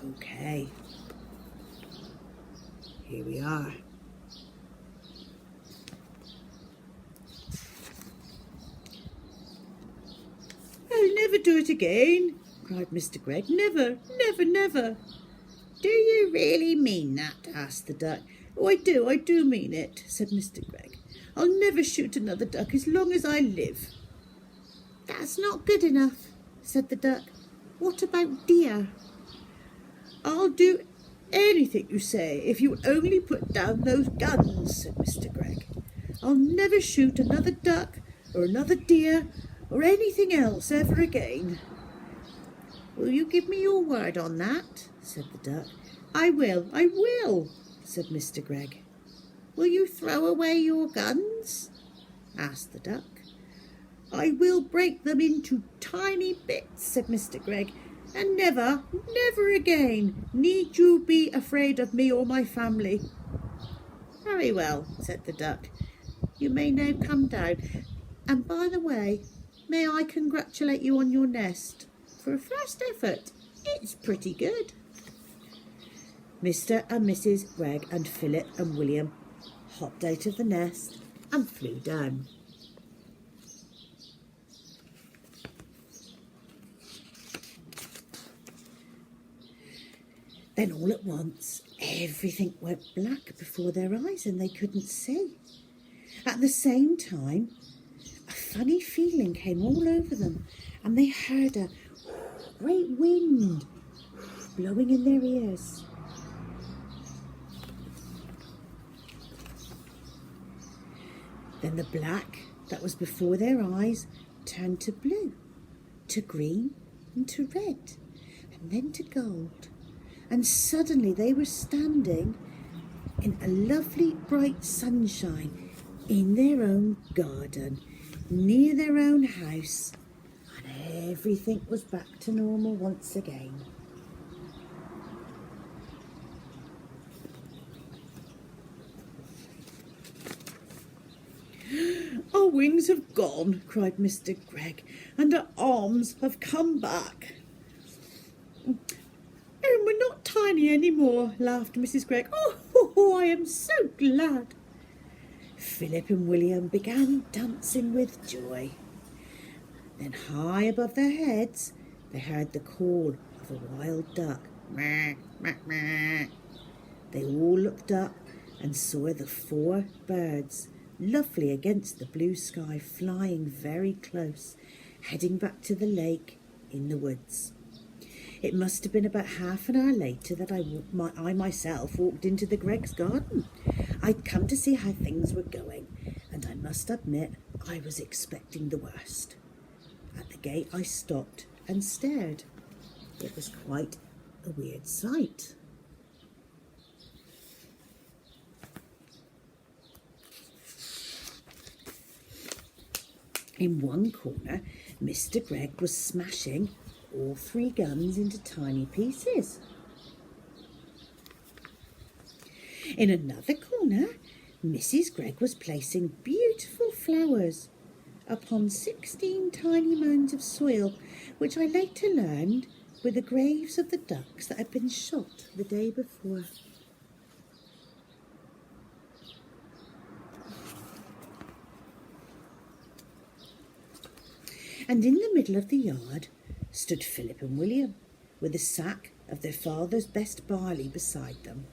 Okay, here we are. I'll never do it again, cried Mr. Gregg. Never, never, never. Do you really mean that? Asked the duck. Oh, I do mean it, said Mr. Gregg. I'll never shoot another duck as long as I live. That's not good enough, said the duck. What about deer? I'll do anything you say if you only put down those guns, said Mr. Gregg. I'll never shoot another duck or another deer or anything else ever again. Will you give me your word on that? Said the duck. I will, said Mr. Gregg. Will you throw away your guns? Asked the duck. I will break them into tiny bits, said Mr. Gregg, and never, never again need you be afraid of me or my family. Very well, said the duck. You may now come down. And by the way, may I congratulate you on your nest? For a first effort, it's pretty good. Mr. and Mrs. Gregg and Philip and William hopped out of the nest and flew down. Then all at once, everything went black before their eyes and they couldn't see. At the same time, a funny feeling came all over them and they heard a great wind blowing in their ears. Then the black that was before their eyes turned to blue, to green and to red, and then to gold. And suddenly they were standing in a lovely bright sunshine in their own garden, near their own house, and everything was back to normal once again. Our wings have gone, cried Mr. Gregg, and our arms have come back. And we're not tiny any more, laughed Mrs. Gregg. Oh, I am so glad. Philip and William began dancing with joy. Then high above their heads, they heard the call of a wild duck. Meh, meh, meh. They all looked up and saw the 4 birds, lovely against the blue sky, flying very close, heading back to the lake in the woods. It must have been about half an hour later that I myself walked into the Greggs' garden. I'd come to see how things were going, and I must admit I was expecting the worst. At the gate I stopped and stared. It was quite a weird sight. In one corner, Mr. Gregg was smashing all 3 guns into tiny pieces. In another corner, Mrs. Gregg was placing beautiful flowers upon 16 tiny mounds of soil, which I later learned were the graves of the ducks that had been shot the day before. And in the middle of the yard stood Philip and William, with a sack of their father's best barley beside them.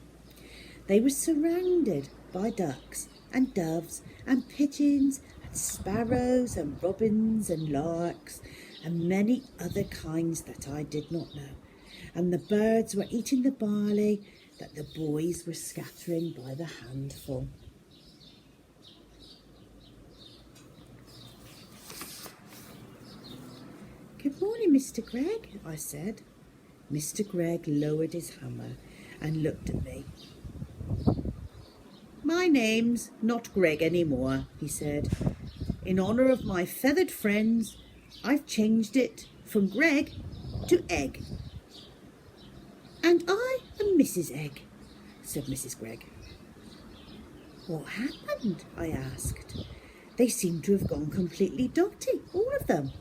They were surrounded by ducks and doves and pigeons and sparrows and robins and larks and many other kinds that I did not know. And the birds were eating the barley that the boys were scattering by the handful. Good morning, Mr. Gregg, I said. Mr. Gregg lowered his hammer and looked at me. My name's not Gregg anymore, he said. In honour of my feathered friends, I've changed it from Gregg to Egg. And I am Mrs. Egg, said Mrs. Gregg. What happened? I asked. They seemed to have gone completely dotty, all of them.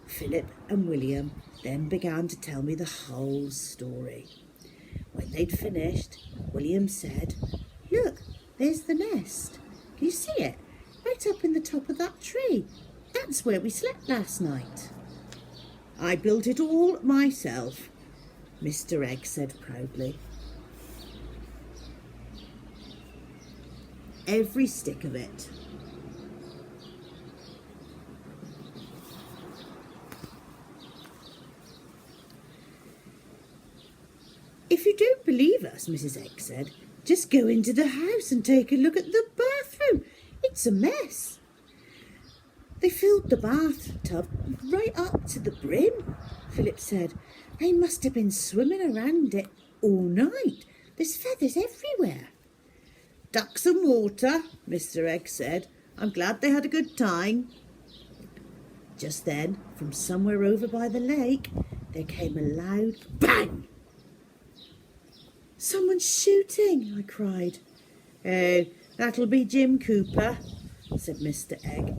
Philip and William then began to tell me the whole story. When they'd finished, William said, "Look, there's the nest. Can you see it? Right up in the top of that tree. That's where we slept last night." "I built it all myself," Mr. Egg said proudly. "Every stick of it." "If you don't believe us," Mrs. Egg said, "just go into the house and take a look at the bathroom. It's a mess." "They filled the bathtub right up to the brim," Philip said. "They must have been swimming around it all night. There's feathers everywhere." "Ducks and water," Mr. Egg said. "I'm glad they had a good time." Just then, from somewhere over by the lake, there came a loud bang. "Someone's shooting," I cried. "Oh, that'll be Jim Cooper," said Mr. Egg.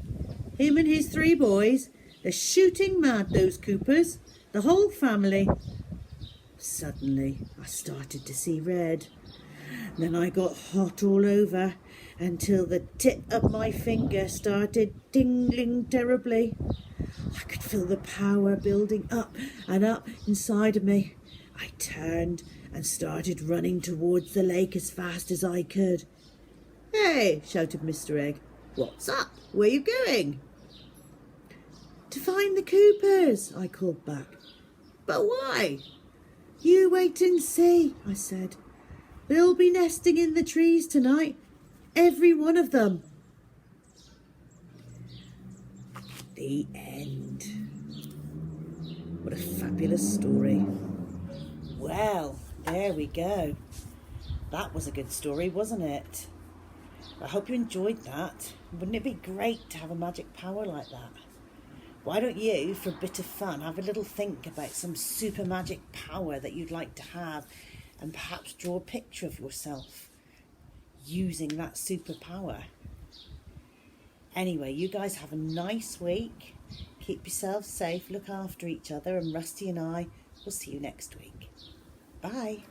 "Him and his 3 boys. They're shooting mad, those Coopers. The whole family." Suddenly, I started to see red. Then I got hot all over until the tip of my finger started tingling terribly. I could feel the power building up and up inside of me. I turned and started running towards the lake as fast as I could. "Hey," shouted Mr. Egg. "What's up? Where are you going?" "To find the Coopers," I called back. "But why?" "You wait and see," I said. "They'll be nesting in the trees tonight. Every one of them." The end. What a fabulous story. Well, there we go. That was a good story, wasn't it? I hope you enjoyed that. Wouldn't it be great to have a magic power like that? Why don't you, for a bit of fun, have a little think about some super magic power that you'd like to have, and perhaps draw a picture of yourself using that superpower. Anyway, you guys have a nice week. Keep yourselves safe, look after each other, and Rusty and I will see you next week. Bye.